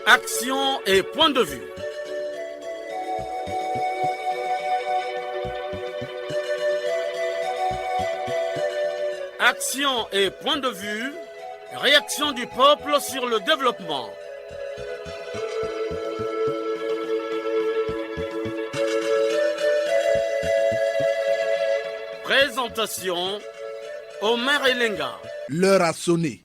Action et point de vue. Action et point de vue. Réaction du peuple sur le développement. Présentation, Omer Elenga. L'heure a sonné.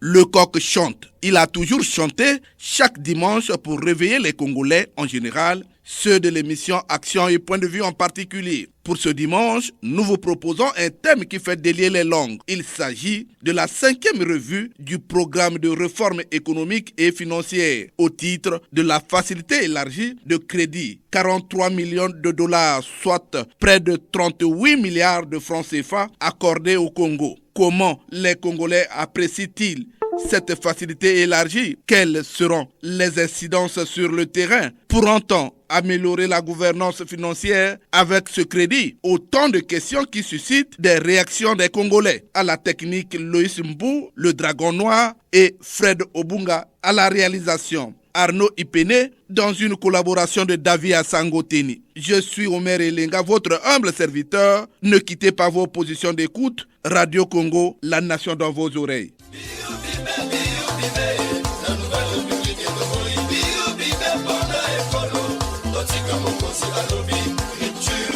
Le coq chante. Il a toujours chanté chaque dimanche pour réveiller les Congolais en général, ceux de l'émission Action et Point de Vue en particulier. Pour ce dimanche, nous vous proposons un thème qui fait délier les langues. Il s'agit de la 5e revue du programme de réforme économique et financière au titre de la facilité élargie de crédit. 43 millions de dollars, soit près de 38 milliards de francs CFA accordés au Congo. Comment les Congolais apprécient-ils cette facilité élargie? Quelles seront les incidences sur le terrain? Pourront-on améliorer la gouvernance financière avec ce crédit? Autant de questions qui suscitent des réactions des Congolais. À la technique, Loïs Mbou, le Dragon Noir, et Fred Obunga à la réalisation. Arnaud Ipene dans une collaboration de David Asangoteni. Je suis Omer Elenga, votre humble serviteur. Ne quittez pas vos positions d'écoute. Radio Congo, la nation dans vos oreilles.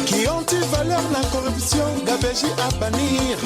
Qui ont-ils valeur la corruption d'Abéji à bannir?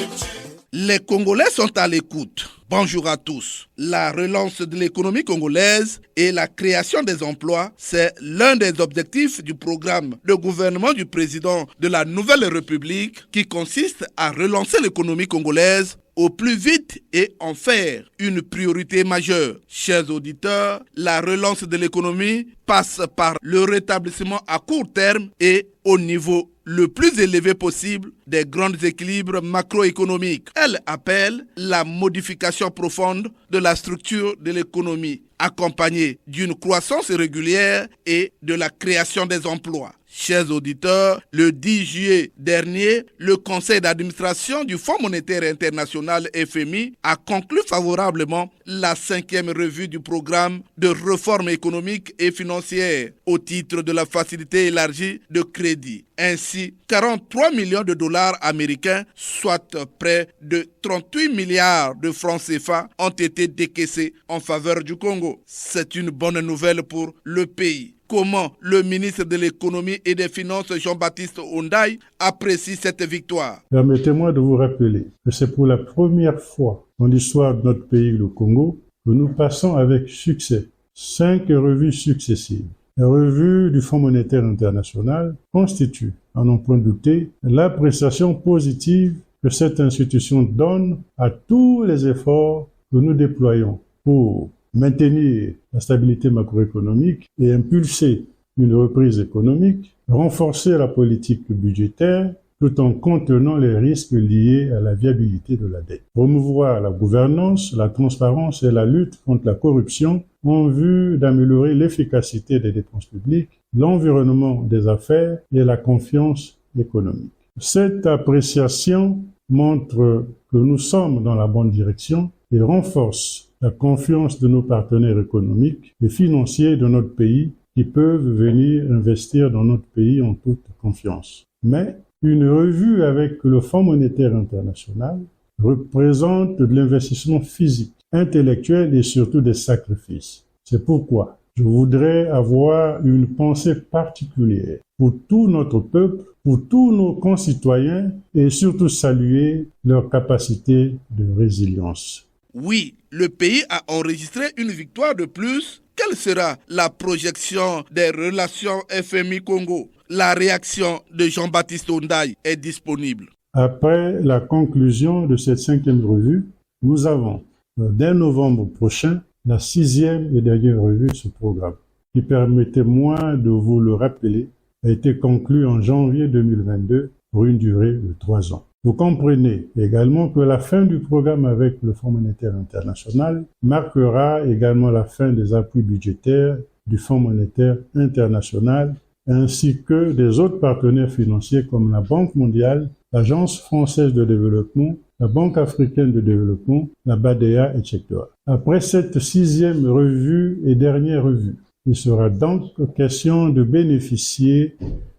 Les Congolais sont à l'écoute. Bonjour à tous. La relance de l'économie congolaise et la création des emplois, c'est l'un des objectifs du programme de gouvernement du président de la Nouvelle République qui consiste à relancer l'économie congolaise au plus vite et en faire une priorité majeure. Chers auditeurs, la relance de l'économie passe par le rétablissement à court terme et au niveau le plus élevé possible des grands équilibres macroéconomiques. Elle appelle la modification profonde de la structure de l'économie, accompagnée d'une croissance régulière et de la création des emplois. Chers auditeurs, le 10 juillet dernier, le conseil d'administration du Fonds monétaire international FMI a conclu favorablement la 5e revue du programme de réforme économique et financière au titre de la facilité élargie de crédit. Ainsi, 43 millions de dollars américains, soit près de 38 milliards de francs CFA, ont été décaissés en faveur du Congo. C'est une bonne nouvelle pour le pays. Comment le ministre de l'économie et des finances, Jean-Baptiste Ondaï, apprécie cette victoire? Permettez-moi de vous rappeler que c'est pour la première fois dans l'histoire de notre pays, le Congo, que nous passons avec succès 5 revues successives. La revue du Fonds monétaire international constitue, à n'en point douter, l'appréciation positive que cette institution donne à tous les efforts que nous déployons pour maintenir la stabilité macroéconomique et impulser une reprise économique, renforcer la politique budgétaire tout en contenant les risques liés à la viabilité de la dette. Promouvoir la gouvernance, la transparence et la lutte contre la corruption en vue d'améliorer l'efficacité des dépenses publiques, l'environnement des affaires et la confiance économique. Cette appréciation montre que nous sommes dans la bonne direction et renforce la confiance de nos partenaires économiques et financiers de notre pays qui peuvent venir investir dans notre pays en toute confiance. Mais une revue avec le Fonds monétaire international représente de l'investissement physique, intellectuel et surtout des sacrifices. C'est pourquoi je voudrais avoir une pensée particulière pour tout notre peuple, pour tous nos concitoyens et surtout saluer leur capacité de résilience. Oui, le pays a enregistré une victoire de plus. Quelle sera la projection des relations FMI-Congo? La réaction de Jean-Baptiste Ondaï est disponible. Après la conclusion de cette 5e revue, nous avons, dès novembre prochain, la 6e et dernière revue de ce programme, qui, permettez-moi de vous le rappeler, a été conclue en janvier 2022 pour une durée de 3 ans. Vous comprenez également que la fin du programme avec le Fonds monétaire international marquera également la fin des appuis budgétaires du Fonds monétaire international ainsi que des autres partenaires financiers comme la Banque mondiale, l'Agence française de développement la Banque africaine de développement, la BADEA, etc. Après cette 6e revue et dernière revue, il sera donc question de bénéficier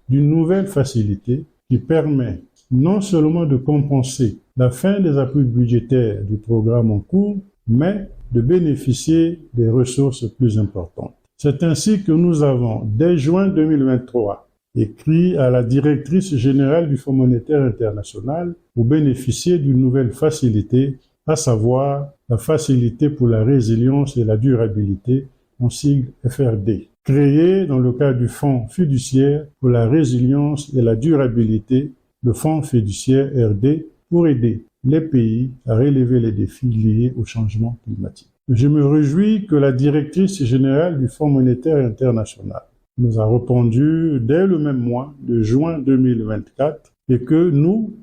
d'une nouvelle facilité qui permet non seulement de compenser la fin des appuis budgétaires du programme en cours, mais de bénéficier des ressources plus importantes. C'est ainsi que nous avons, dès juin 2023, écrit à la directrice générale du Fonds monétaire international pour bénéficier d'une nouvelle facilité, à savoir la facilité pour la résilience et la durabilité, en sigle FRD, créée dans le cadre du Fonds fiduciaire pour la résilience et la durabilité, le Fonds fiduciaire RD, pour aider les pays à relever les défis liés au changement climatique. Je me réjouis que la directrice générale du Fonds monétaire international nous a répondu dès le même mois de juin 2024 et que nous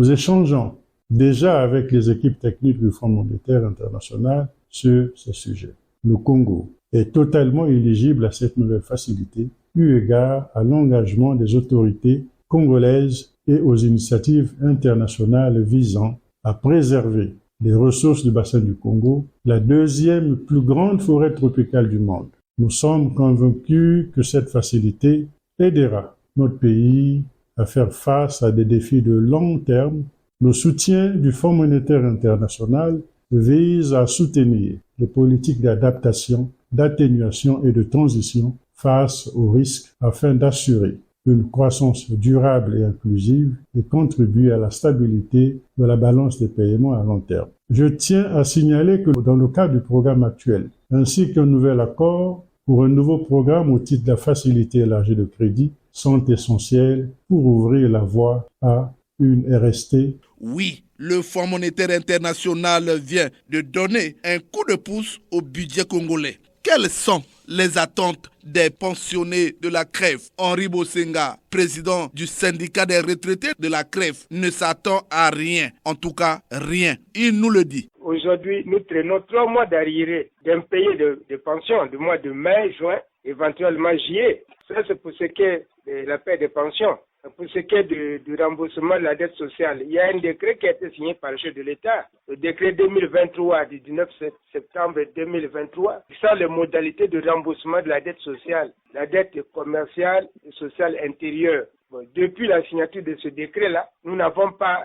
échangeons déjà avec les équipes techniques du Fonds monétaire international sur ce sujet. Le Congo est totalement éligible à cette nouvelle facilité, eu égard à l'engagement des autorités congolaises et aux initiatives internationales visant à préserver les ressources du bassin du Congo, la 2e plus grande forêt tropicale du monde. Nous sommes convaincus que cette facilité aidera notre pays à faire face à des défis de long terme. Le soutien du Fonds monétaire international vise à soutenir les politiques d'adaptation, d'atténuation et de transition face aux risques afin d'assurer une croissance durable et inclusive et contribuer à la stabilité de la balance des paiements à long terme. Je tiens à signaler que dans le cadre du programme actuel, ainsi qu'un nouvel accord pour un nouveau programme au titre de la facilité élargie de crédit, sont essentiels pour ouvrir la voie à une RST. Oui, le Fonds monétaire international vient de donner un coup de pouce au budget congolais. Quelles sont les attentes des pensionnés de la CREF? Henri Bosenga, président du syndicat des retraités de la CREF, ne s'attend à rien. En tout cas, rien. Il nous le dit. Aujourd'hui, nous traînons 3 mois d'arriérés d'impayés de pensions du mois de mai, juin, éventuellement juillet. Ça, c'est pour ce qui est de la paie des pensions. Pour ce qui est du remboursement de la dette sociale, il y a un décret qui a été signé par le chef de l'État, le décret 2023 du 19 septembre 2023, qui sont les modalités de remboursement de la dette sociale, la dette commerciale et sociale intérieure. Bon, depuis la signature de ce décret-là, nous n'avons pas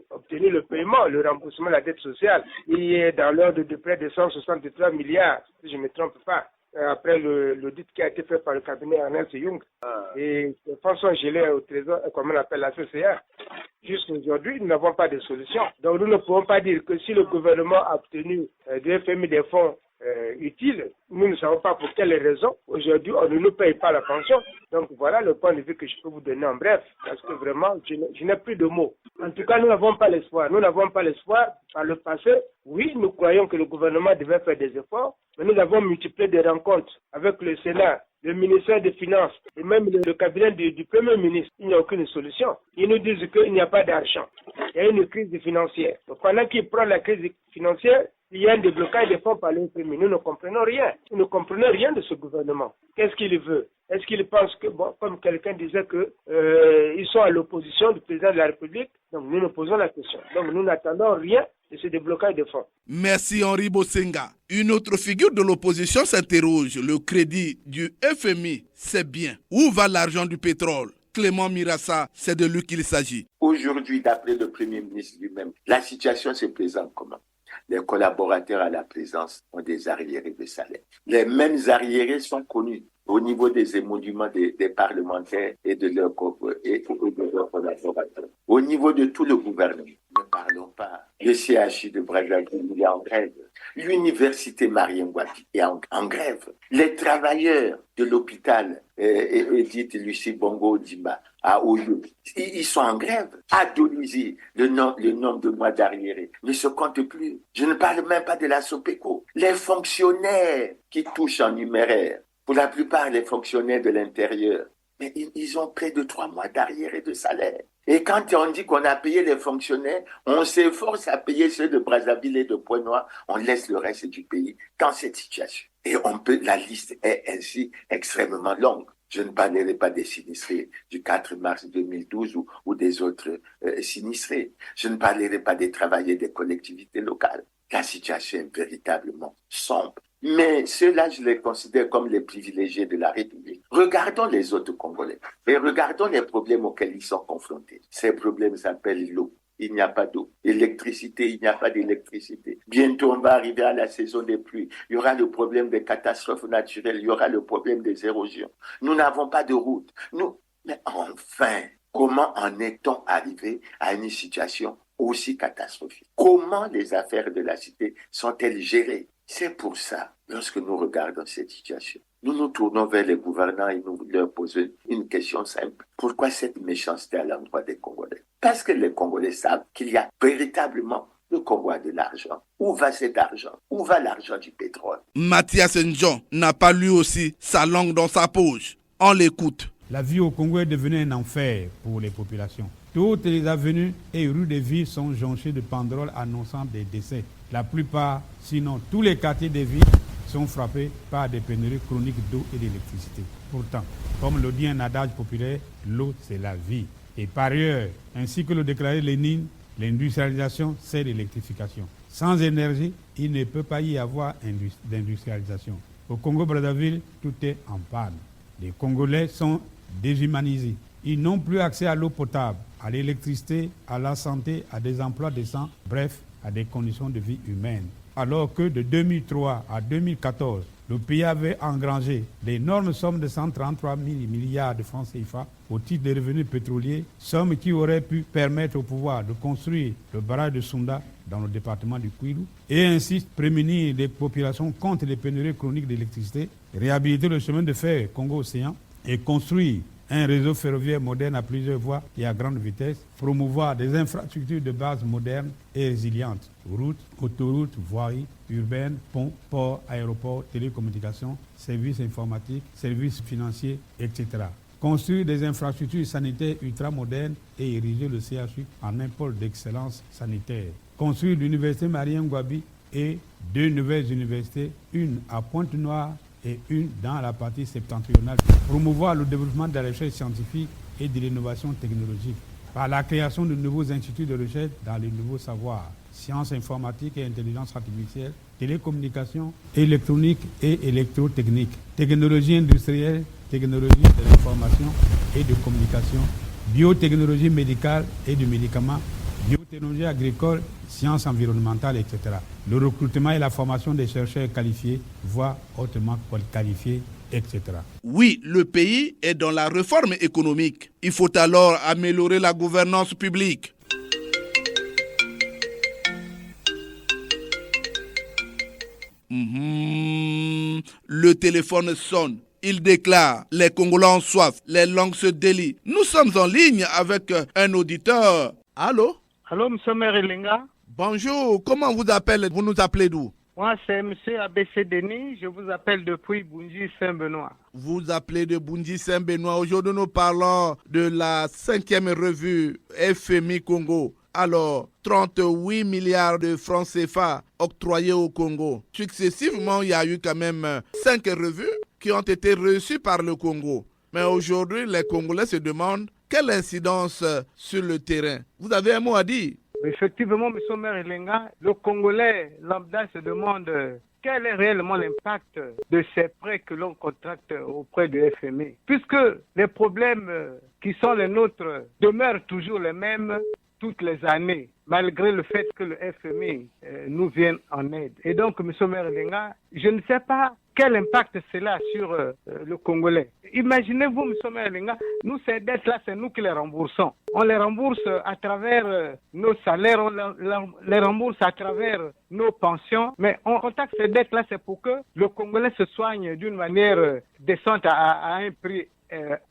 obtenu le paiement, le remboursement de la dette sociale. Il est dans l'ordre de près de 163 milliards, si je ne me trompe pas. Après l'audit qui a été fait par le cabinet Ernst Young et François Gelé au Trésor, comme on appelle la CCA. Jusqu'à aujourd'hui, nous n'avons pas de solution. Donc nous ne pouvons pas dire que si le gouvernement a obtenu du FMI des fonds utiles, nous ne savons pas pour quelles raisons. Aujourd'hui, on ne nous paye pas la pension. Donc voilà le point de vue que je peux vous donner en bref, parce que vraiment, je n'ai plus de mots. En tout cas, nous n'avons pas l'espoir. Nous n'avons pas l'espoir. Par le passé, oui, nous croyons que le gouvernement devait faire des efforts, mais nous avons multiplié des rencontres avec le Sénat, le ministère des Finances et même le cabinet du Premier ministre. Il n'y a aucune solution. Ils nous disent qu'il n'y a pas d'argent. Il y a une crise financière. Donc pendant qu'ils prennent la crise financière, il y a un déblocage des fonds par le FMI. Nous ne comprenons rien. Nous ne comprenons rien de ce gouvernement. Qu'est-ce qu'il veut? Est-ce qu'il pense que, bon, comme quelqu'un disait que ils sont à l'opposition du président de la République? Donc nous nous posons la question. Donc nous n'attendons rien de ce déblocage des fonds. Merci Henri Bosenga. Une autre figure de l'opposition s'interroge. Le crédit du FMI, c'est bien. Où va l'argent du pétrole? Clément Mirassa, c'est de lui qu'il s'agit. Aujourd'hui, d'après le Premier ministre lui-même, la situation se présente comment? Les collaborateurs à la présidence ont des arriérés de salaire. Les mêmes arriérés sont connus au niveau des émoluments des parlementaires et de leurs collaborateurs. Au niveau de tout le gouvernement, ne parlons pas. Le CHU de Brazzaville est en grève. L'université Marien Ngouabi est en grève. Les travailleurs de l'hôpital Edith Lucie Bongo Dimba à Oyo, ils sont en grève. À Donizy, le nombre de mois d'arriérés ne se compte plus. Je ne parle même pas de la SOPECO. Les fonctionnaires qui touchent en numéraire, pour la plupart les fonctionnaires de l'intérieur, mais ils ont près de 3 mois d'arriérés de salaire. Et quand on dit qu'on a payé les fonctionnaires, on s'efforce à payer ceux de Brazzaville et de Pointe-Noire, on laisse le reste du pays dans cette situation. Et la liste est ainsi extrêmement longue. Je ne parlerai pas des sinistrés du 4 mars 2012 ou des autres sinistrés. Je ne parlerai pas des travailleurs des collectivités locales. La situation est véritablement sombre. Mais ceux-là, je les considère comme les privilégiés de la République. Regardons les autres Congolais et regardons les problèmes auxquels ils sont confrontés. Ces problèmes s'appellent l'eau. Il n'y a pas d'eau. Électricité, il n'y a pas d'électricité. Bientôt, on va arriver à la saison des pluies. Il y aura le problème des catastrophes naturelles. Il y aura le problème des érosions. Nous n'avons pas de route. Mais enfin, comment en est-on arrivé à une situation aussi catastrophique? Comment les affaires de la cité sont-elles gérées? C'est pour ça, lorsque nous regardons cette situation, nous nous tournons vers les gouvernants et nous leur posons une question simple. Pourquoi cette méchanceté à l'endroit des Congolais? Parce que les Congolais savent qu'il y a véritablement le Congo a de l'argent. Où va cet argent? Où va l'argent du pétrole? Mathias Njon n'a pas lui aussi sa langue dans sa poche. On l'écoute. La vie au Congo est devenue un enfer pour les populations. Toutes les avenues et rues des villes sont jonchées de banderoles annonçant des décès. La plupart, sinon tous les quartiers des villes, sont frappés par des pénuries chroniques d'eau et d'électricité. Pourtant, comme le dit un adage populaire, l'eau c'est la vie. Et par ailleurs, ainsi que le déclarait Lénine, l'industrialisation c'est l'électrification. Sans énergie, il ne peut pas y avoir d'industrialisation. Au Congo-Brazzaville, tout est en panne. Les Congolais sont déshumanisés. Ils n'ont plus accès à l'eau potable, à l'électricité, à la santé, à des emplois décents, bref, à des conditions de vie humaines. Alors que de 2003 à 2014, le pays avait engrangé d'énormes sommes de 133 000 milliards de francs CFA au titre des revenus pétroliers, sommes qui auraient pu permettre au pouvoir de construire le barrage de Sunda dans le département du Kwilu et ainsi prémunir les populations contre les pénuries chroniques d'électricité, réhabiliter le chemin de fer Congo-Océan et construire un réseau ferroviaire moderne à plusieurs voies et à grande vitesse, promouvoir des infrastructures de base modernes et résilientes, routes, autoroutes, voiries urbaines, ponts, ports, aéroports, télécommunications, services informatiques, services financiers, etc. Construire des infrastructures sanitaires ultramodernes et ériger le CHU en un pôle d'excellence sanitaire. Construire l'université Marien Ngouabi et 2 nouvelles universités, une à Pointe-Noire et une dans la partie septentrionale. Promouvoir le développement de la recherche scientifique et de l'innovation technologique par la création de nouveaux instituts de recherche dans les nouveaux savoirs, sciences informatiques et intelligence artificielle, télécommunications, électronique et électrotechnique, technologie industrielle, technologie de l'information et de communication, biotechnologie médicale et de médicaments, biotechnologie agricole, sciences environnementales, etc. Le recrutement et la formation des chercheurs qualifiés, voire hautement qualifiés, etc. Oui, le pays est dans la réforme économique. Il faut alors améliorer la gouvernance publique. Le téléphone sonne. Il déclare, les Congolais ont soif, les langues se délient. Nous sommes en ligne avec un auditeur. Allô? Allô, M. Merilinga? Bonjour, comment vous appelez? Vous nous appelez d'où? Moi, c'est M. ABC Denis, je vous appelle depuis Bunji Saint-Benoît. Vous appelez de Bunji Saint-Benoît. Aujourd'hui, nous parlons de la 5e revue FMI Congo. Alors, 38 milliards de francs CFA octroyés au Congo. Successivement, il y a eu quand même 5 revues qui ont été reçues par le Congo. Mais aujourd'hui, les Congolais se demandent quelle incidence sur le terrain. Vous avez un mot à dire? Effectivement, M. Merilinga, le Congolais lambda se demande quel est réellement l'impact de ces prêts que l'on contracte auprès du FMI. Puisque les problèmes qui sont les nôtres demeurent toujours les mêmes toutes les années, malgré le fait que le FMI nous vienne en aide. Et donc, M. Merilinga, je ne sais pas quel impact cela sur le Congolais. Imaginez-vous, M. Merilinga, nous, ces dettes-là, c'est nous qui les remboursons. On les rembourse à travers nos salaires, on les rembourse à travers nos pensions, mais on contacte ces dettes-là, c'est pour que le Congolais se soigne d'une manière décente à un prix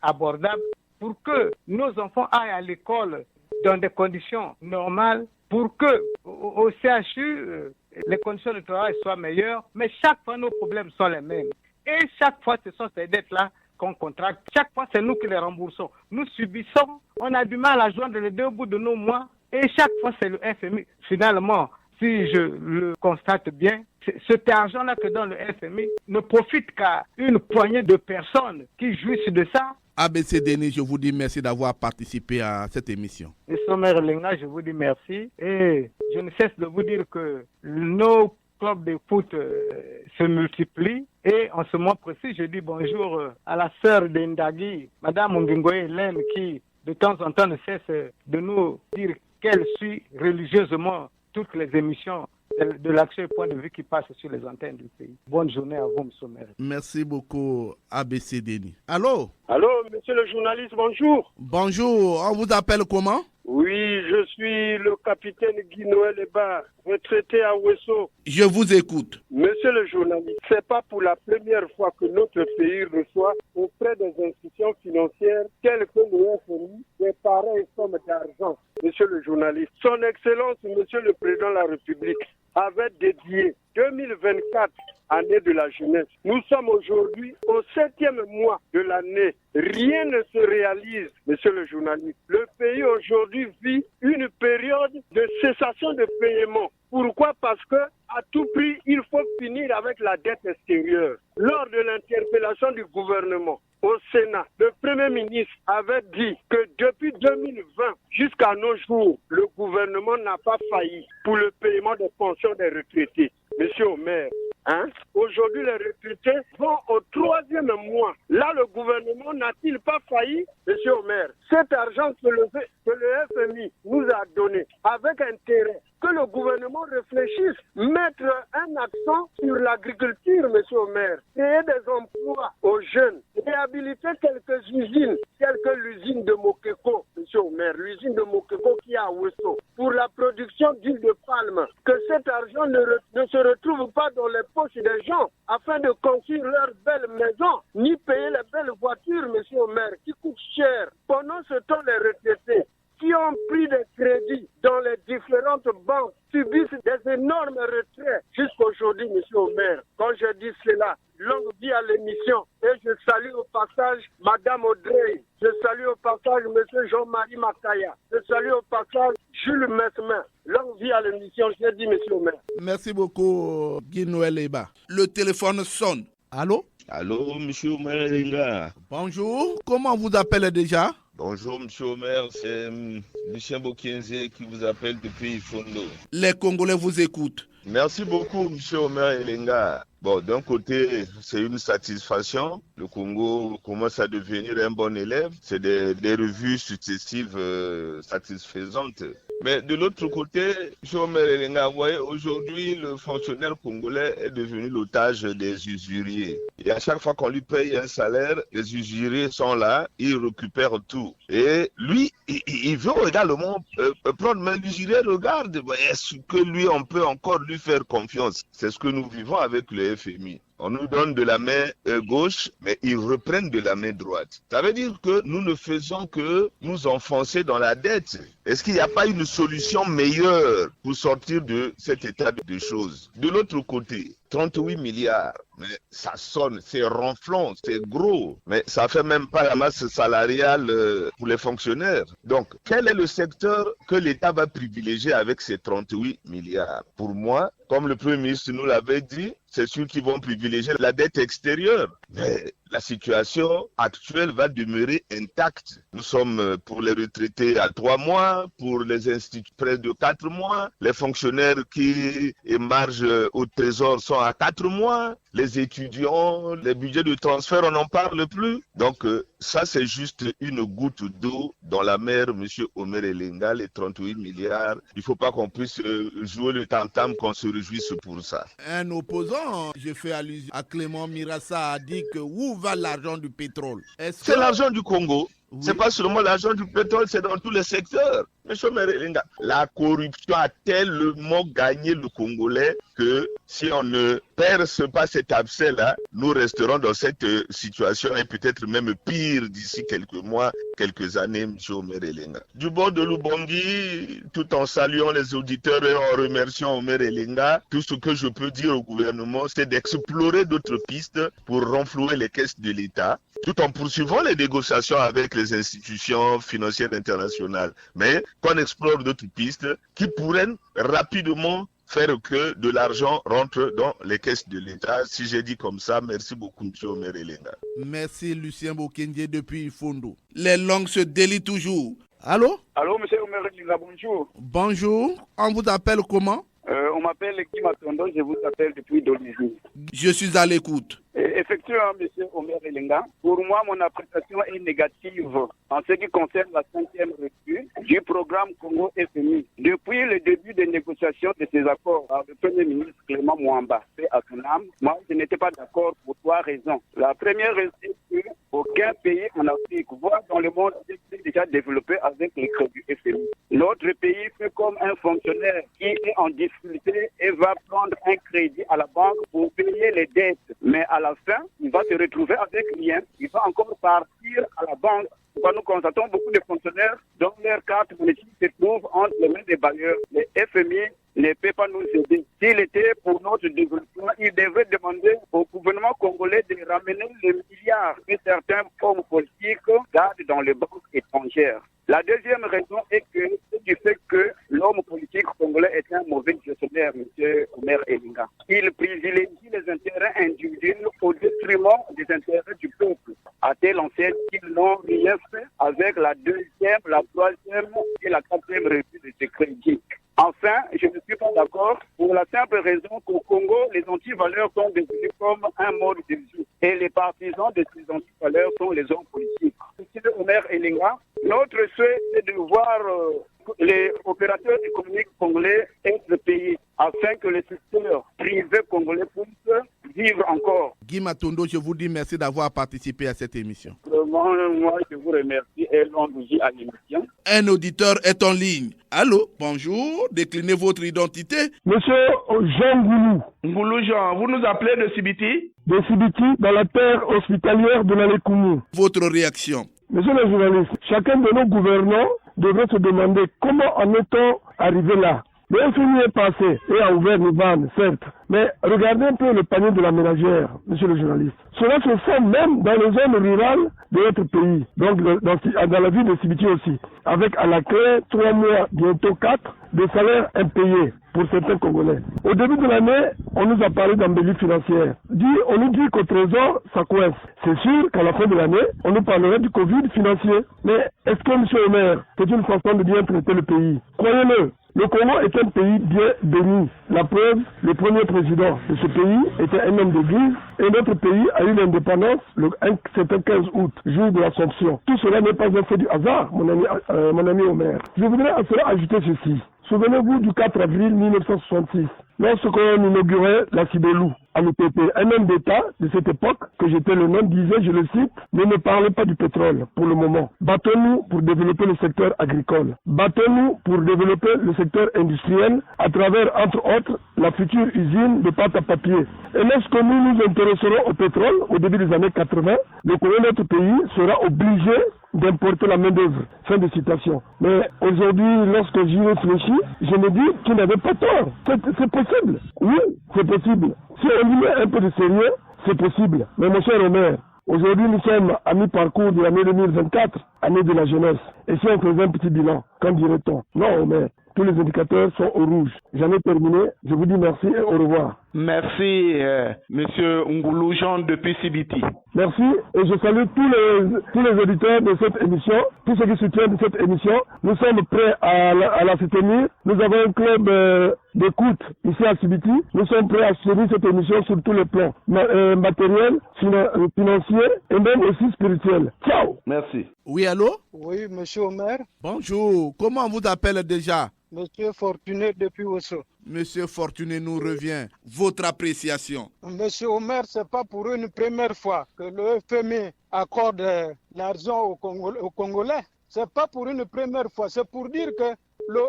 abordable, pour que nos enfants aillent à l'école dans des conditions normales, pour que au CHU, les conditions de travail soient meilleures, mais chaque fois nos problèmes sont les mêmes. Et chaque fois, ce sont ces dettes-là qu'on contracte. Chaque fois, c'est nous qui les remboursons. Nous subissons, on a du mal à joindre les deux bouts de nos mois, et chaque fois, c'est le FMI. Finalement, si je le constate bien, cet argent-là que donne le FMI ne profite qu'à une poignée de personnes qui jouissent de ça. ABC Denis, je vous dis merci d'avoir participé à cette émission. Monsieur Omer Elenga, je vous dis merci. Et je ne cesse de vous dire que nos clubs de foot se multiplient. Et en ce mois précis, je dis bonjour à la sœur d'Indagui, Madame Ngingoye Hélène, qui de temps en temps ne cesse de nous dire qu'elle suit religieusement toutes les émissions de l'action et point de vue qui passent sur les antennes du pays. Bonne journée à vous, M. Maire. Merci beaucoup, ABC Denis. Allô? Allô, monsieur le journaliste, bonjour. Bonjour, on vous appelle comment? Oui, je suis le capitaine Guy Noël Eba, retraité à Ouesso. Je vous écoute. Monsieur le journaliste, c'est pas pour la première fois que notre pays reçoit auprès des institutions financières telles que le FMI des pareilles sommes d'argent. Monsieur le journaliste, son Excellence, Monsieur le Président de la République, avait dédié 2024 année de la jeunesse. Nous sommes aujourd'hui au 7e mois de l'année. Rien ne se réalise, monsieur le journaliste. Le pays aujourd'hui vit une période de cessation de paiement. Pourquoi? Parce que à tout prix, il faut finir avec la dette extérieure. Lors de l'interpellation du gouvernement au Sénat, le Premier ministre avait dit que depuis 2020 jusqu'à nos jours, le gouvernement n'a pas failli pour le paiement des pensions des retraités. Monsieur Omer, aujourd'hui les retraités vont au 3e mois. Là, le gouvernement n'a-t-il pas failli, monsieur Omer? Cet argent que le FMI nous a donné avec intérêt, que le gouvernement réfléchisse, mettre un accent sur l'agriculture, monsieur Omer, créer des emplois aux jeunes, réhabiliter quelques usines, telles que l'usine de Mokeko, monsieur Omer, l'usine de Mokeko qui est à Ouesso, pour la production d'huile de palme, que cet argent ne se retrouve pas dans les poches des gens, afin de construire leurs belles maisons, ni payer les belles voitures, monsieur Omer, qui coûtent cher. Pendant ce temps, les retraités qui ont pris des crédits dans les différentes banques subissent des énormes retraits jusqu'aujourd'hui, monsieur Omer. Quand je dis cela, longue vie à l'émission. Et je salue au passage Madame Audrey. Je salue au passage monsieur Jean-Marie Makaya. Je salue au passage Jules Mesmin. Longue vie à l'émission, je dis monsieur Omer. Merci beaucoup, Guy Noël Eba. Le téléphone sonne. Allô? Allô, monsieur Omer Elenga. Bonjour, comment vous appelez déjà? Bonjour, monsieur Omer, c'est Lucien Bokienze qui vous appelle depuis Fondo. Les Congolais vous écoutent. Merci beaucoup, monsieur Omer Elenga. Bon, d'un côté, c'est une satisfaction. Le Congo commence à devenir un bon élève. C'est des revues successives satisfaisantes. Mais de l'autre côté, monsieur Omer Elenga, vous voyez, aujourd'hui, le fonctionnaire congolais est devenu l'otage des usuriers. Et à chaque fois qu'on lui paye un salaire, les usuriers sont là, ils récupèrent tout. Et lui, il veut également prendre, mais l'usurier regarde, est-ce que lui, on peut encore lui faire confiance? C'est ce que nous vivons avec le FMI. On nous donne de la main gauche, mais ils reprennent de la main droite. Ça veut dire que nous ne faisons que nous enfoncer dans la dette. Est-ce qu'il n'y a pas une solution meilleure pour sortir de cet état de choses? De l'autre côté, 38 milliards, mais ça sonne, c'est ronflant, c'est gros, mais ça fait même pas la masse salariale pour les fonctionnaires. Donc, quel est le secteur que l'État va privilégier avec ces 38 milliards? Pour moi, comme le Premier ministre nous l'avait dit, c'est sûr qu'ils vont privilégier la dette extérieure. Mais la situation actuelle va demeurer intacte. Nous sommes pour les retraités à 3 mois, pour les instituts près de 4 mois, les fonctionnaires qui émargent au trésor sont à 4 mois, les étudiants, les budgets de transfert, on n'en parle plus. Donc ça, c'est juste une goutte d'eau dans la mer, monsieur Omer Elenga, les 38 milliards. Il ne faut pas qu'on puisse jouer le tam-tam, qu'on se réjouisse pour ça. Un opposant, je fais allusion à Clément Mirassa, a dit que où va l'argent du pétrole? C'est l'argent du Congo. Oui. C'est pas seulement l'argent du pétrole, c'est dans tous les secteurs. Monsieur Merelinga, la corruption a tellement gagné le Congolais que si on ne perce pas cet abcès-là, nous resterons dans cette situation et peut-être même pire d'ici quelques mois, quelques années, monsieur Merelinga. Du bord de l'Ubangi, tout en saluant les auditeurs et en remerciant Omer Elenga, tout ce que je peux dire au gouvernement, c'est d'explorer d'autres pistes pour renflouer les caisses de l'État, tout en poursuivant les négociations avec les institutions financières internationales. Mais qu'on explore d'autres pistes qui pourraient rapidement faire que de l'argent rentre dans les caisses de l'État. Si j'ai dit comme ça, merci beaucoup, M. Omer Elenga. Merci Lucien Bokendie depuis Fondo. Les langues se délient toujours. Allô? Allô, M. Omer Elenga, bonjour. Bonjour, on vous appelle comment? On m'appelle Guy Matondo, je vous appelle depuis Dolisie. Je suis à l'écoute. Effectivement, M. Omer Elenga, pour moi, mon appréciation est négative en ce qui concerne la 5e revue du programme Congo FMI. Depuis le début des négociations de ces accords par le Premier ministre Clément Mwamba, paix à son âme, moi, je n'étais pas d'accord pour 3 raisons. La première raison est qu'aucun pays en Afrique, voire dans le monde, est déjà développé avec les crédits FMI. Notre pays fait comme un fonctionnaire qui est en difficulté et va prendre un crédit à la banque pour payer les dettes. Mais à la fin, il va se retrouver avec rien. Il va encore partir à la banque. Nous constatons beaucoup de fonctionnaires dont leur carte monétaire se trouve entre les mains des bailleurs. Les FMI ne peut pas nous aider. S'il était pour notre développement, il devrait demander au gouvernement congolais de ramener les milliards que certains hommes politiques gardent dans les banques étrangères. La deuxième raison est que c'est du fait que l'homme politique congolais est un mauvais gestionnaire, M. Omer Elenga. Il privilégie les intérêts individuels au détriment des intérêts du peuple. À telle enseigne qu'ils n'ont rien fait avec la 2e, la 3e et la 4e revue de ce crédit. Enfin, je ne suis pas d'accord pour la simple raison qu'au Congo, les antivaleurs sont devenues comme un mode de vie. Et les partisans de ces antivaleurs sont les hommes politiques. M. Omer Elenga, notre souhait est de voir les opérateurs économiques congolais être payés afin que le secteur privé congolais puisse vivre encore. Guy Matondo, je vous dis merci d'avoir participé à cette émission. Vraiment, moi, je vous remercie et longue vie à l'émission. Un auditeur est en ligne. Allô, bonjour, déclinez votre identité. Monsieur Jean Goulou. Ngoulou Jean, vous nous appelez de Sibiti? De Sibiti, dans la terre hospitalière de l'Alekoumou. Votre réaction? Monsieur le journaliste, chacun de nos gouvernants devrait se demander comment en est-on arrivé là. Le FMI est passé et a ouvert les vannes, certes. Mais regardez un peu le panier de la ménagère, monsieur le journaliste. Cela se fait même dans les zones rurales de notre pays, donc dans la ville de Sibiti aussi, avec à la clé 3 mois, bientôt 4, de salaires impayés pour certains Congolais. Au début de l'année, on nous a parlé d'embellie financière. On nous dit qu'au trésor, ça coince. C'est sûr qu'à la fin de l'année, on nous parlerait du Covid financier. Mais est-ce que, M. Omer, c'est une façon de bien traiter le pays? Croyez-le. Le Congo est un pays bien béni. La preuve, le premier président de ce pays était un homme d'église et notre pays a eu l'indépendance le 15 août, jour de l'Assomption. Tout cela n'est pas un fait du hasard, mon ami Omer. Je voudrais à cela ajouter ceci. Souvenez-vous du 4 avril 1966, lorsqu'on inaugurait la Cibelou à l'UPP. Un homme d'État de cette époque, que j'étais le nom, disait, je le cite, ne me parlez pas du pétrole pour le moment. Battons-nous pour développer le secteur agricole. Battons-nous pour développer le secteur industriel à travers, entre autres, la future usine de pâte à papier. Et lorsque nous nous intéresserons au pétrole, au début des années 80, le Congo, notre pays, sera obligé d'importer la main-d'œuvre. Fin de citation. Mais aujourd'hui, lorsque j'y réfléchis, je me dis qu'il n'avait pas tort. C'est possible. Oui, c'est possible. Si on y met un peu de sérieux, c'est possible. Mais mon cher Omer, aujourd'hui nous sommes à mi-parcours de l'année 2024, année de la jeunesse. Et si on faisait un petit bilan, qu'en dirait-on? Non, Omer, tous les indicateurs sont au rouge. J'en ai terminé. Je vous dis merci et au revoir. Merci, Monsieur Ngoulou Jean depuis Sibiti. Merci et je salue tous les auditeurs de cette émission, tous ceux qui soutiennent cette émission. Nous sommes prêts à la soutenir. Nous avons un club d'écoute ici à Sibiti. Nous sommes prêts à soutenir cette émission sur tous les plans, matériel, financier et même aussi spirituel. Ciao. Merci. Oui, allô? Oui, Monsieur Omer. Bonjour, comment on vous appelle déjà? Monsieur Fortuné depuis Osso. Monsieur Fortuné nous revient. Votre appréciation? Monsieur Omer, c'est pas pour une première fois que le FMI accorde l'argent aux Congolais. C'est pas pour une première fois. C'est pour dire que le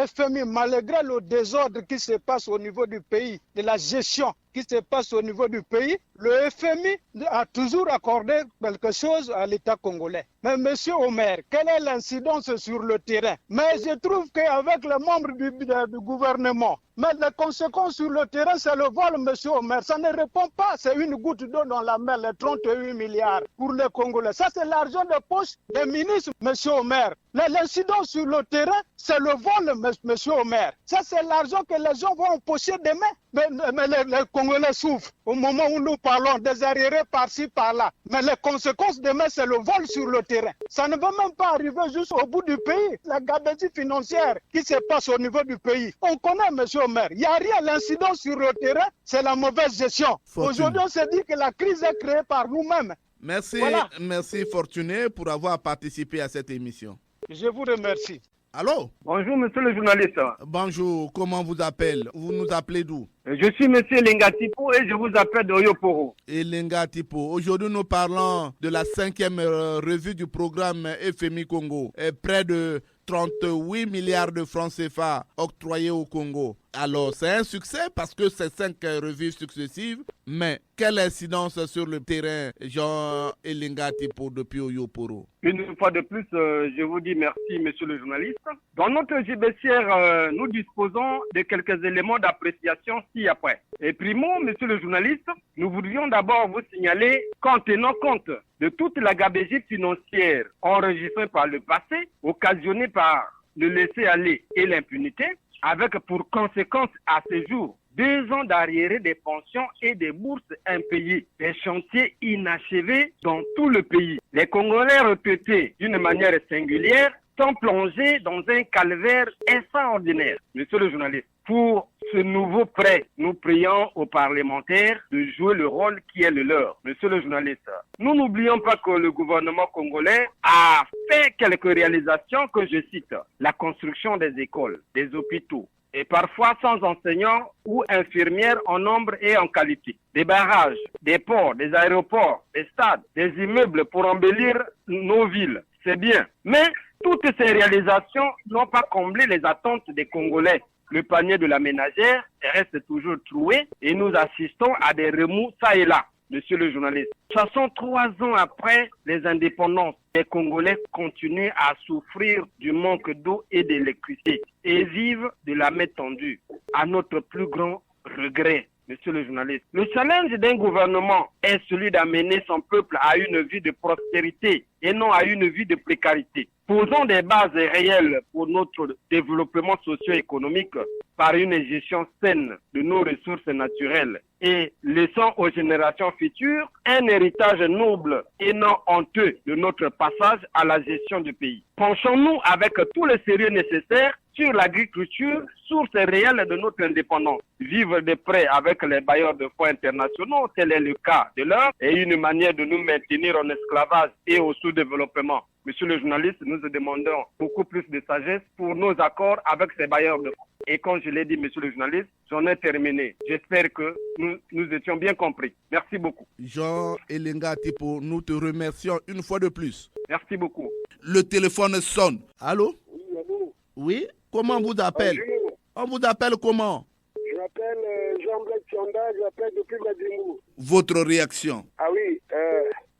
FMI, malgré le désordre qui se passe au niveau du pays, de la gestion qui se passe au niveau du pays, le FMI a toujours accordé quelque chose à l'État congolais. Mais monsieur Omer, quelle est l'incidence sur le terrain? Mais je trouve qu'avec les membres du gouvernement, mais les conséquences sur le terrain, c'est le vol, monsieur Omer. Ça ne répond pas, c'est une goutte d'eau dans la mer, les 38 milliards pour les Congolais. Ça, c'est l'argent de poche des ministres, monsieur Omer. L'incidence sur le terrain, c'est le vol, monsieur Omer. Ça, c'est l'argent que les gens vont empocher demain. Mais les Congolais souffrent au moment où nous parlons, des arriérés par-ci, par-là. Mais les conséquences demain, c'est le vol sur le terrain. Ça ne va même pas arriver juste au bout du pays. La gabegie financière qui se passe au niveau du pays. On connaît, monsieur Omer. Il n'y a rien. L'incidence sur le terrain, c'est la mauvaise gestion. Aujourd'hui, on se dit que la crise est créée par nous-mêmes. Merci, voilà. Merci Fortuné pour avoir participé à cette émission. Je vous remercie. Allô? Bonjour, monsieur le journaliste. Bonjour, comment vous appelez? Vous nous appelez d'où? Je suis monsieur Elenga Tipo et je vous appelle de Oyoporo. Elenga Tipo, aujourd'hui nous parlons de la 5e revue du programme FMI Congo. Près de 38 milliards de francs CFA octroyés au Congo. Alors, c'est un succès parce que c'est 5 revues successives, mais quelle incidence sur le terrain, Jean Elenga Tipo depuis Oyoporo? Une fois de plus, je vous dis merci, monsieur le journaliste. Dans notre JBCR, nous disposons de quelques éléments d'appréciation ci-après. Et primo, monsieur le journaliste, nous voudrions d'abord vous signaler qu'en tenant compte de toute la gabegie financière enregistrée par le passé, occasionnée par le laisser-aller et l'impunité, avec pour conséquence à ce jour 2 ans d'arriérés des pensions et des bourses impayées, des chantiers inachevés dans tout le pays. Les Congolais retraités d'une manière singulière sont plongés dans un calvaire extraordinaire. Monsieur le journaliste, pour ce nouveau prêt, nous prions aux parlementaires de jouer le rôle qui est le leur. Monsieur le journaliste, nous n'oublions pas que le gouvernement congolais a fait quelques réalisations que je cite. La construction des écoles, des hôpitaux, et parfois sans enseignants ou infirmières en nombre et en qualité. Des barrages, des ports, des aéroports, des stades, des immeubles pour embellir nos villes. C'est bien. Mais toutes ces réalisations n'ont pas comblé les attentes des Congolais. Le panier de la ménagère reste toujours troué et nous assistons à des remous ça et là. Monsieur le journaliste, 63 ans après les indépendances, les Congolais continuent à souffrir du manque d'eau et d'électricité et vivent de la main tendue, à notre plus grand regret. Monsieur le journaliste, le challenge d'un gouvernement est celui d'amener son peuple à une vie de prospérité et non à une vie de précarité. Posons des bases réelles pour notre développement socio-économique par une gestion saine de nos ressources naturelles et laissons aux générations futures un héritage noble et non honteux de notre passage à la gestion du pays. Penchons-nous avec tout le sérieux nécessaire sur l'agriculture, source réelle de notre indépendance. Vivre de près avec les bailleurs de fonds internationaux, tel est le cas de l'heure, et une manière de nous maintenir en esclavage et au sous-développement. Monsieur le journaliste, nous demandons beaucoup plus de sagesse pour nos accords avec ces bailleurs de fonds. Et comme je l'ai dit, monsieur le journaliste, j'en ai terminé. J'espère que nous étions bien compris. Merci beaucoup. Jean Elenga Tipo, nous te remercions une fois de plus. Merci beaucoup. Le téléphone sonne. Allô? Oui, allô? Oui? Comment on vous appelle? Bonjour. On vous appelle comment? Je m'appelle Jean-Blaise Chanda, j'appelle depuis Madimou. Votre réaction? Ah oui,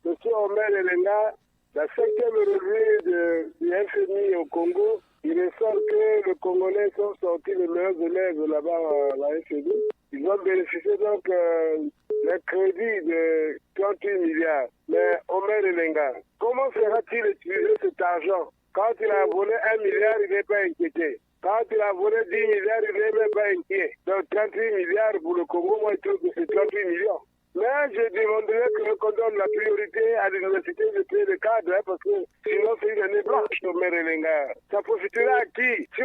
monsieur Omer Elenga, la 5e revue du FMI au Congo, il ressort que les Congolais sont sortis les meilleurs élèves là-bas à la FMI. Ils ont bénéficié donc d'un crédit de 38 milliards. Mais Omer Elenga, comment sera-t-il utilisé cet argent? Quand il a volé 1 milliard, il n'est pas inquiété. Quand il a volé 10 milliards, il n'est même pas inquiet. Donc 38 milliards pour le Congo, moi je trouve que c'est 38 millions. Mais je demanderais qu'on donne la priorité à l'université de payer le cadre, parce que sinon c'est une année blanche, Omer Elenga. Ça profitera à qui? Si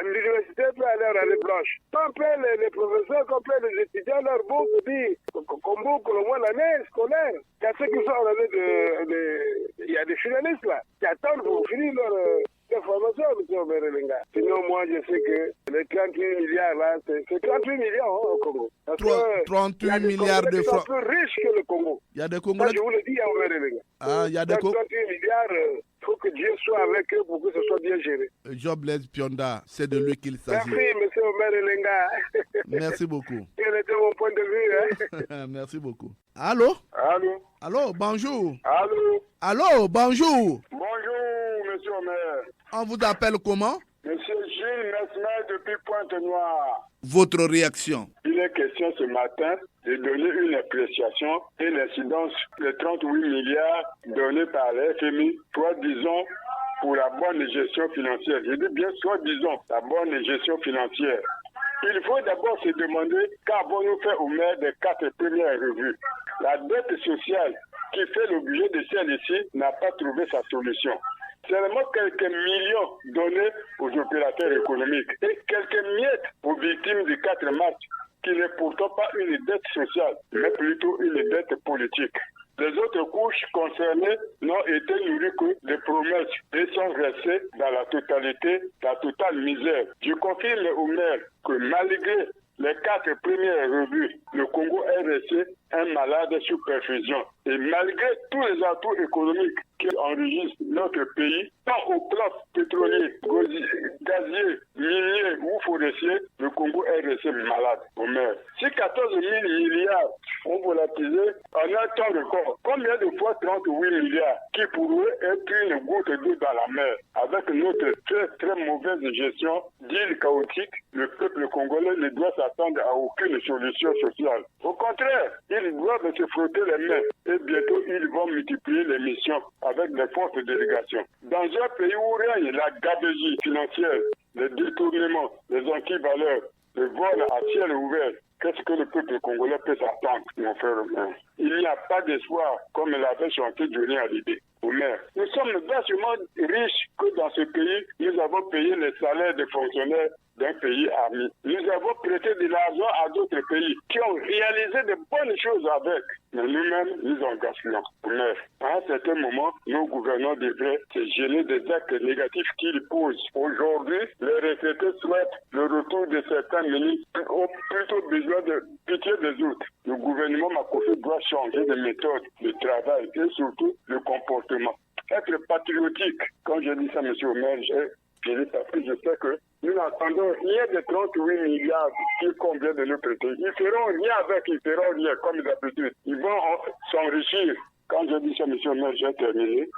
l'université peut aller en année blanche. Qu'on paie les professeurs, qu'on paie les étudiants, leur bourse, qu'on boucle au moins l'année scolaire. Il y a ceux qui sont en année il y a des finalistes là, qui attendent pour finir leur formation, M. Omer Elenga. Sinon, moi, je sais que les 38 milliards là, c'est 38 millions au Congo. 38 milliards de francs. Ils sont plus riches que le Congo. Il y a des Congolais. Ça, je vous le dis à Omer Elenga. Ah, il y a des Congolais. 38 milliards, il faut que Dieu soit avec eux pour que ce soit bien géré. Jean-Blaise Chanda, c'est de lui qu'il s'agit. Merci, M. monsieur Omer Elenga. Merci beaucoup. Quel était mon point de vue, hein? Merci beaucoup. Allô? Allô? Allô, bonjour. Allô? Allô, bonjour. Bonjour, monsieur Omer. On vous appelle comment? Monsieur Gilles Mesmer depuis Pointe-Noire. Votre réaction? Il est question ce matin de donner une appréciation et l'incidence de 38 milliards donnés par la FMI, soi-disant pour la bonne gestion financière. Je dis bien soi-disant la bonne gestion financière. Il faut d'abord se demander qu'avons-nous fait au maire des 4 premières revues. La dette sociale qui fait l'objet de celle-ci n'a pas trouvé sa solution. Seulement quelques millions donnés aux opérateurs économiques et quelques miettes aux victimes du 4 mars, qui n'est pourtant pas une dette sociale, mais plutôt une dette politique. Les autres couches concernées n'ont été nourries que de promesses et sont restées dans la totale misère. Je confirme au maire que malgré les 4 premières revues, le Congo est resté un malade sous perfusion. Et malgré tous les atouts économiques qui enregistrent notre pays, tant au plan pétrolier, gazier, minier ou forestier, le Congo est resté malade au maire. Si 14 000 milliards ont volatilisé en un temps record, combien de fois 38 milliards qui pourraient être une goutte d'eau dans la mer? Avec notre très très mauvaise gestion d'îles chaotiques, le peuple congolais ne doit s'attendre à aucune solution sociale. Au contraire, ils doivent se frotter les mains et bientôt ils vont multiplier les missions avec des fortes délégations. Dans un pays où règne la gabegie financière, les détournements, les antivaleurs, le vol à ciel ouvert, qu'est-ce que le peuple congolais peut s'attendre, mon frère Omer? Il n'y a pas d'espoir, comme l'avait chanté Johnny Hallyday. Omer, nous sommes vachement riches que dans ce pays, nous avons payé les salaires des fonctionnaires d'un pays ami. Nous avons prêté de l'argent à d'autres pays qui ont réalisé de bonnes choses avec. Mais nous-mêmes, nous en gaspillons. Mais à un certain moment, nos gouvernants devraient se gêner des actes négatifs qu'ils posent. Aujourd'hui, les retraités souhaitent le retour de certains ministres ont plutôt besoin de pitié des autres. Le gouvernement Makofi doit changer de méthode de travail et surtout de comportement. Être patriotique, quand je dis ça, M. Omer, parce que je sais que nous n'entendons rien de 38 milliards qui conviennent de notre pays. Ils feront rien avec, ils feront rien comme d'habitude. Ils vont s'enrichir. Quand je dis ça, M. Omer, j'ai terminé.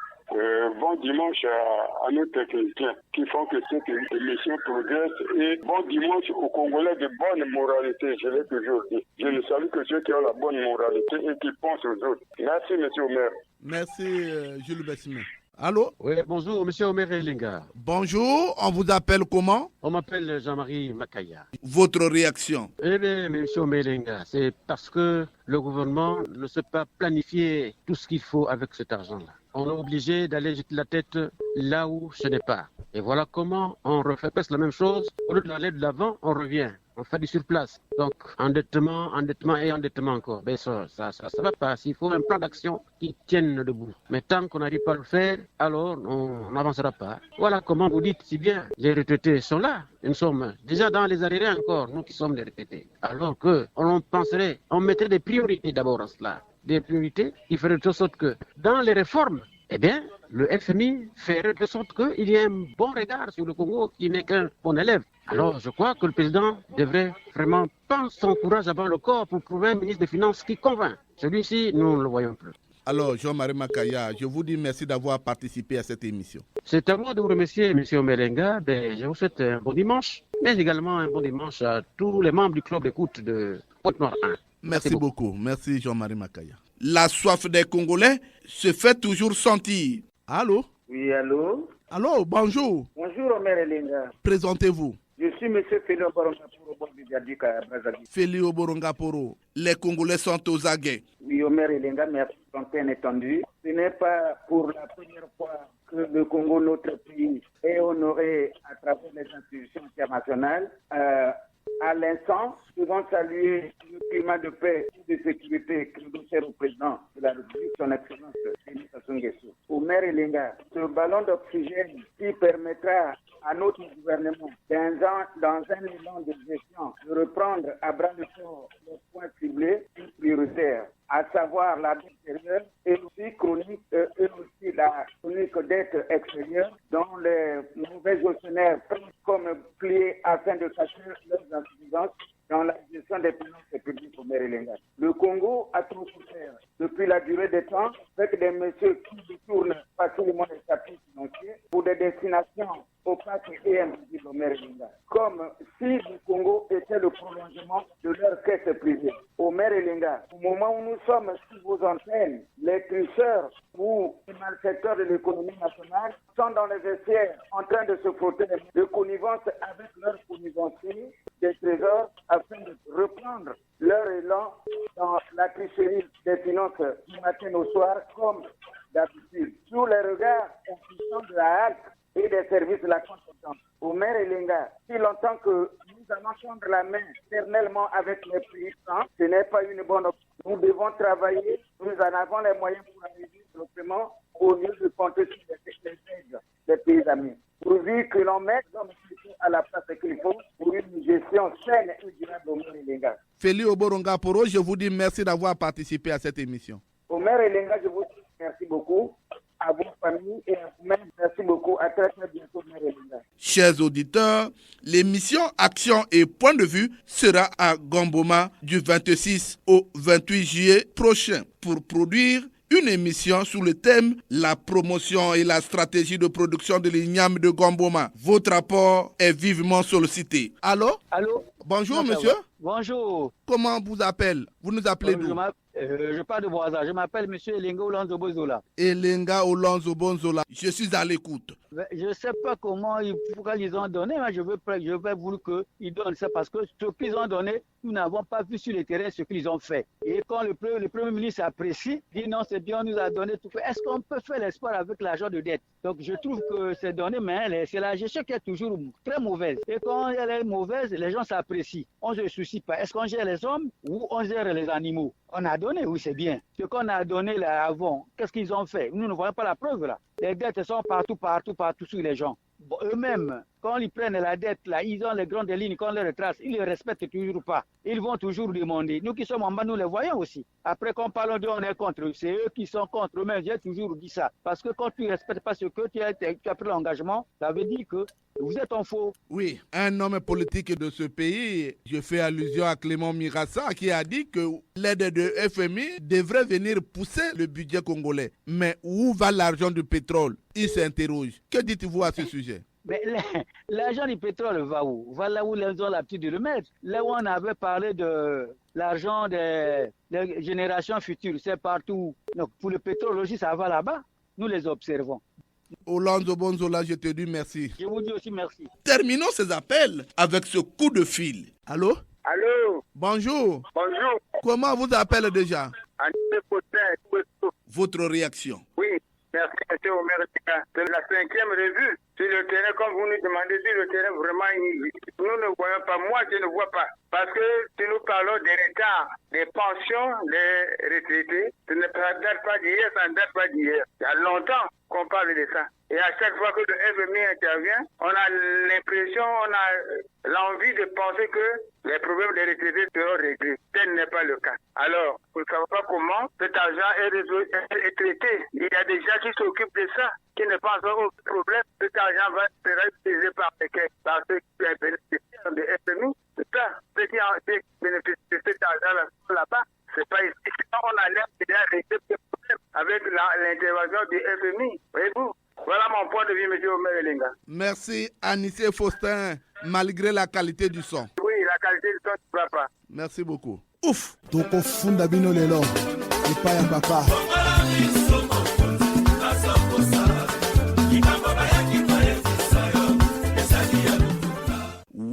Bon dimanche à nos techniciens qui font que cette émission progresse et bon dimanche aux Congolais de bonne moralité, je l'ai toujours dit. Je ne salue que ceux qui ont la bonne moralité et qui pensent aux autres. Merci, M. Omer. Merci, Jules Bessimé. Allô? Oui, bonjour, monsieur Omer Elenga. Bonjour, on vous appelle comment? On m'appelle Jean-Marie Makaya. Votre réaction? Eh bien, monsieur Omer Elenga, c'est parce que le gouvernement ne sait pas planifier tout ce qu'il faut avec cet argent-là. On est obligé d'aller jeter la tête là où ce n'est pas. Et voilà comment on refait presque la même chose. Au lieu d'aller de l'avant, on revient. On fait du surplace. Donc, endettement et endettement encore. Mais ça va pas. Il faut un plan d'action qui tienne debout. Mais tant qu'on n'arrive pas à le faire, alors on n'avancera pas. Voilà comment vous dites si bien. Les retraités sont là. Nous sommes déjà dans les arriérés encore, nous qui sommes les retraités. Alors on mettrait des priorités d'abord à cela. Des priorités qui feraient de sorte que dans les réformes, eh bien, le FMI ferait de sorte qu'il y ait un bon regard sur le Congo qui n'est qu'un bon élève. Alors, je crois que le président devrait vraiment prendre son courage avant le corps pour trouver un ministre des Finances qui convainc. Celui-ci, nous ne le voyons plus. Alors, Jean-Marie Makaya, je vous dis merci d'avoir participé à cette émission. C'est à moi de vous remercier, M. Omelenga. Je vous souhaite un bon dimanche, mais également un bon dimanche à tous les membres du club d'écoute de Pointe-Noire 1. Merci beaucoup. Merci Jean-Marie Makaya. La soif des Congolais se fait toujours sentir. Allô? Oui, allô? Allô, bonjour. Bonjour, Omer Elenga. Présentez-vous. Je suis M. Félix Oborongaporo, Brazzaville. Félix Oborongaporo, les Congolais sont aux aguets. Oui, Omer Elenga, merci pour ton étendu. Ce n'est pas pour la première fois que le Congo, notre pays, est honoré à travers les institutions internationales. À l'instant, nous devons saluer le climat de paix et de sécurité que nous sert au président de la République, son Excellence Denis Sassou Nguesso. Omer Elenga, ce ballon d'oxygène qui permettra à notre gouvernement, dans un élan de gestion, de reprendre à bras le corps les points ciblés prioritaires, à savoir la dette intérieure et aussi chronique, et aussi la chronique dette extérieure, dont les mauvais gestionnaires prennent comme pliés afin de cacher leurs insuffisances dans la gestion des finances publiques au maire Elenga. Le Congo a trop souffert depuis la durée des temps avec des messieurs qui détournent facilement les capitaux financiers pour des destinations opaques et invisibles au maire Elenga. Comme si le Congo était le prolongement de leur caisse privée. Au maire Elenga, au moment où nous sommes sur vos antennes, les tricheurs ou les malfaiteurs de l'économie nationale sont dans les vestiaires en train de se frotter de connivence avec leurs connivenciers des trésors afin de reprendre leur élan dans la tricherie des finances du matin au soir comme d'habitude. Sous les regards insistants de la halte et des services de la compétence. Au maire Elenga, si longtemps que nous allons prendre la main éternellement avec les paysans, ce n'est pas une bonne option. Nous devons travailler, nous en avons les moyens pour arriver au paiement au lieu de compter sur les aides des pays amis. Pourvu que l'on mette l'homme à la place qu'il faut pour une gestion saine et durable au maire Elenga. Félix Oboronga Poro, je vous dis merci d'avoir participé à cette émission. Au maire Elenga, je vous dis merci beaucoup. À vos familles et à vous-même. Merci beaucoup. À très bientôt, maire Elenga. Chers auditeurs, l'émission Action et Point de vue sera à Gomboma du 26 au 28 juillet prochain pour produire une émission sous le thème « La promotion et la stratégie de production de l'igname de Gomboma ». Votre rapport est vivement sollicité. Allô? Allô? Bonjour, monsieur. Bonjour. Comment on vous appelle? Vous nous appelez d'où? Je parle de Boisa. Je m'appelle monsieur Elenga Olonzo Bonzola. Elenga Olonzo Bonzola. Je suis à l'écoute. Je ne sais pas pourquoi ils ont donné, mais je veux vouloir qu'ils donnent ça parce que ce qu'ils ont donné, nous n'avons pas vu sur le terrain ce qu'ils ont fait. Et quand le Premier ministre apprécie, dit non, c'est bien, on nous a donné tout fait. Est-ce qu'on peut faire l'espoir avec l'argent de dette? Donc je trouve que c'est donné, mais c'est la gestion qui est toujours très mauvaise. Et quand elle est mauvaise, les gens s'apprécient. On ne se soucie pas. Est-ce qu'on gère les hommes ou on gère les animaux? On a donné, oui, c'est bien. Ce qu'on a donné là avant, qu'est-ce qu'ils ont fait? Nous ne voyons pas la preuve là. Les dettes sont partout sur les gens. Bon, eux-mêmes, quand ils prennent la dette, là, ils ont les grandes lignes, quand on les retrace, ils ne les respectent toujours pas. Ils vont toujours demander. Nous qui sommes en bas, nous les voyons aussi. Après, quand parlons d'eux, on est contre eux. C'est eux qui sont contre eux, mais j'ai toujours dit ça. Parce que quand tu ne respectes pas ce que tu as pris l'engagement, ça veut dire que vous êtes en faux. Oui, un homme politique de ce pays, je fais allusion à Clément Mirassa, qui a dit que l'aide de FMI devrait venir pousser le budget congolais. Mais où va l'argent du pétrole? Il s'interroge. Que dites-vous à ce sujet? Mais l'argent du pétrole va où? Va là où ils ont l'habitude de le mettre. Là où on avait parlé de l'argent des générations futures, c'est partout. Donc pour le pétrole aussi, ça va là-bas. Nous les observons. Olonzo Bonzola, je te dis merci. Je vous dis aussi merci. Terminons ces appels avec ce coup de fil. Allô? Allô? Bonjour. Bonjour. Comment vous appelle déjà? Votre réaction? Oui, merci, monsieur Omer. C'est la 5e revue. Sur le terrain, comme vous nous demandez, sur le terrain, vraiment, nous ne voyons pas. Moi, je ne vois pas. Parce que si nous parlons des retards, des pensions, des retraités, ça ne date pas d'hier, ça ne date pas d'hier. Il y a longtemps qu'on parle de ça. Et à chaque fois que le FMI intervient, on a l'impression, on a l'envie de penser que les problèmes des retraités seront réglés. Tel n'est pas le cas. Alors, vous ne savez pas comment cet argent est traité. Il y a des gens qui s'occupent de ça, qui ne pensent pas au problème. Cet argent sera utilisé par les bénéficiaires de FMI. C'est ça. Ceux qui bénéficient de cet argent-là, c'est pas ici. On a l'air de régler ce problème avec l'intervention du FMI. Voyez-vous? Voilà mon point de vue, M. Omer Elenga. Merci, Anissé Faustin, malgré la qualité du son. Oui, la qualité du son ne va pas. Merci beaucoup. Ouf! Toko funda bino lelo. Epa ya papa.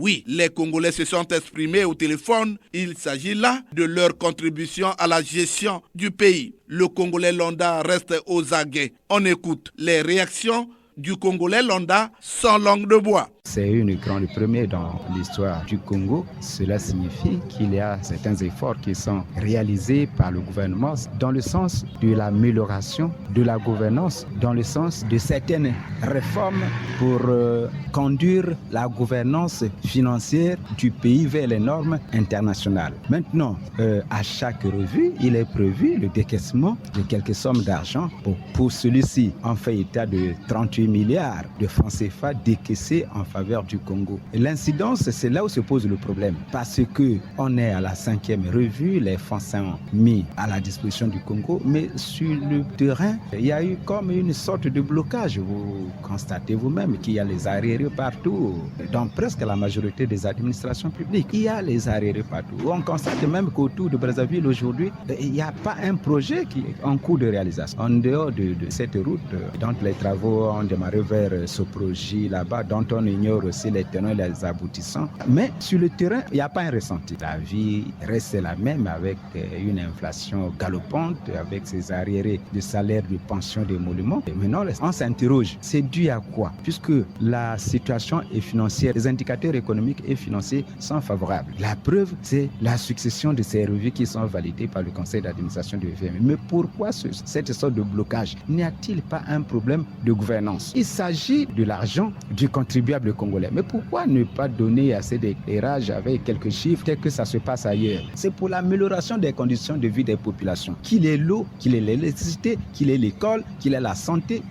Oui, les Congolais se sont exprimés au téléphone. Il s'agit là de leur contribution à la gestion du pays. Le Congolais Londa reste aux aguets. On écoute les réactions du Congolais Londa sans langue de bois. C'est une grande première dans l'histoire du Congo. Cela signifie qu'il y a certains efforts qui sont réalisés par le gouvernement dans le sens de l'amélioration de la gouvernance, dans le sens de certaines réformes pour conduire la gouvernance financière du pays vers les normes internationales. Maintenant, à chaque revue, il est prévu le décaissement de quelques sommes d'argent. Pour celui-ci, on fait état de 38 milliards de francs CFA décaissés en faveur faveur du Congo. Et l'incidence, c'est là où se pose le problème. Parce qu'on est à la 5e revue, les fonds sont mis à la disposition du Congo, mais sur le terrain, il y a eu comme une sorte de blocage. Vous constatez vous-même qu'il y a les arriérés partout, dans presque la majorité des administrations publiques. Il y a les arriérés partout. On constate même qu'autour de Brazzaville aujourd'hui, il n'y a pas un projet qui est en cours de réalisation. En dehors de cette route, dont les travaux ont démarré vers ce projet là-bas, dont on ignore aussi les tenants et les aboutissants. Mais sur le terrain, il n'y a pas un ressenti. La vie reste la même avec une inflation galopante, avec ces arriérés de salaire, de pension, d'émoluments. Et maintenant, on s'interroge, c'est dû à quoi? Puisque la situation est financière, les indicateurs économiques et financiers sont favorables. La preuve, c'est la succession de ces revues qui sont validées par le conseil d'administration du FMI. Mais pourquoi cette sorte de blocage? N'y a-t-il pas un problème de gouvernance? Il s'agit de l'argent du contribuable congolais. Mais pourquoi ne pas donner assez d'éclairage avec quelques chiffres tels que ça se passe ailleurs? C'est pour l'amélioration des conditions de vie des populations. Qu'il ait l'eau, qu'il ait l'électricité, qu'il ait l'école, qu'il ait la santé,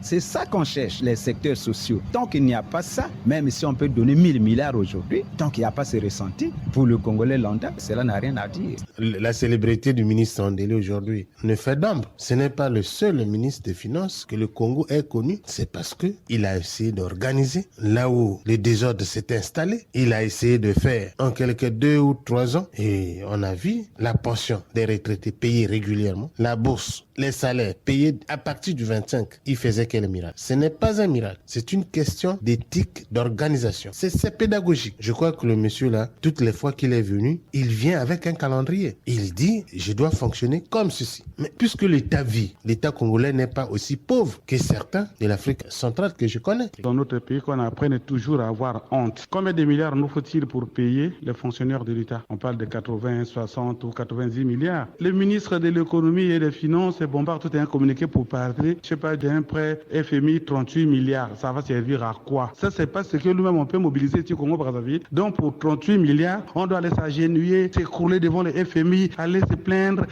c'est ça qu'on cherche, les secteurs sociaux. Tant qu'il n'y a pas ça, même si on peut donner 1000 milliards aujourd'hui, tant qu'il n'y a pas ce ressenti, pour le Congolais lambda, cela n'a rien à dire. La célébrité du ministre Andélé aujourd'hui ne fait d'ombre. Ce n'est pas le seul ministre des Finances que le Congo ait connu. C'est parce qu'il a essayé d'organiser là où le désordre s'est installé. Il a essayé de faire en quelques 2 ou 3 ans. Et on a vu la pension des retraités payée régulièrement, la bourse, les salaires payés à partir du 25. Il faisait quel miracle? Ce n'est pas un miracle. C'est une question d'éthique, d'organisation. C'est pédagogique. Je crois que le monsieur là, toutes les fois qu'il est venu, il vient avec un calendrier. Il dit, je dois fonctionner comme ceci. Mais puisque l'État vit, l'État congolais n'est pas aussi pauvre que certains de l'Afrique centrale que je connais. Dans notre pays, qu'on apprenne toujours à avoir honte. Combien de milliards nous faut-il pour payer les fonctionnaires de l'État? On parle de 80, 60 ou 90 milliards. Le ministre de l'économie et des finances bombarde tout un communiqué pour parler, d'un prêt FMI 38 milliards. Ça va servir à quoi? Ça, c'est pas ce que nous-mêmes on peut mobiliser sur Congo-Brazzaville. Donc, pour 38 milliards, on doit aller s'agenouiller, s'écrouler devant le FMI, aller se plaindre,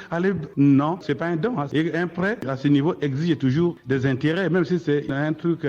Non, c'est pas un don. Et un prêt, à ce niveau, exige toujours des intérêts. Même si c'est un truc,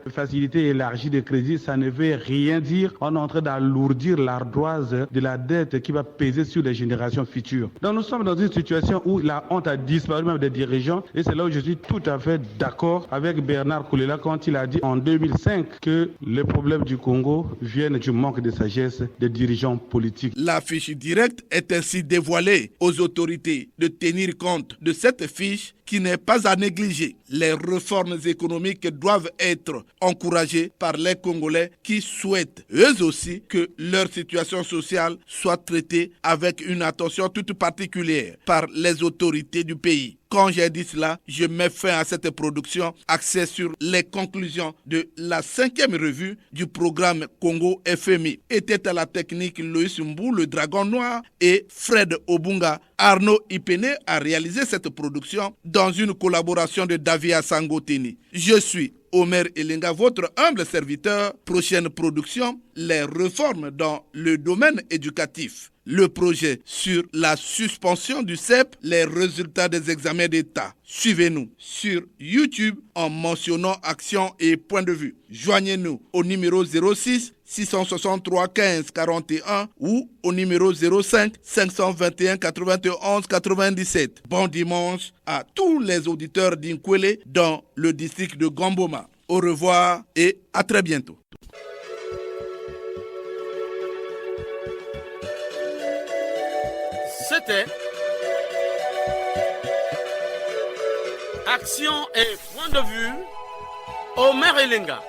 facilité élargie de crédit, ça ne veut rien dire. On est en train d'alourdir l'ardoise de la dette qui va peser sur les générations futures. Donc, nous sommes dans une situation où la honte a disparu même des dirigeants. Et c'est là où je suis tout à fait d'accord avec Bernard Koulela quand il a dit en 2005 que les problèmes du Congo viennent du manque de sagesse des dirigeants politiques. La fiche directe est ainsi dévoilée aux autorités de tenir compte de cette fiche qui n'est pas à négliger. Les réformes économiques doivent être encouragées par les Congolais qui souhaitent eux aussi que leur situation sociale soit traitée avec une attention toute particulière par les autorités du pays. Quand j'ai dit cela, je mets fin à cette production axée sur les conclusions de la 5e revue du programme Congo FMI. Était à la technique Loïs Mbou, le dragon noir, et Fred Obunga. Arnaud Ipene a réalisé cette production dans une collaboration de Davia Sangotini. Je suis Omer Elenga, votre humble serviteur. Prochaine production, les réformes dans le domaine éducatif. Le projet sur la suspension du CEP, les résultats des examens d'État. Suivez-nous sur YouTube en mentionnant Action et Point de vue. Joignez-nous au numéro 06 663 15 41 ou au numéro 05 521 91 97. Bon dimanche à tous les auditeurs d'Inkwele dans le district de Gamboma. Au revoir et à très bientôt. C'était Action et Point de vue, Omer Elenga.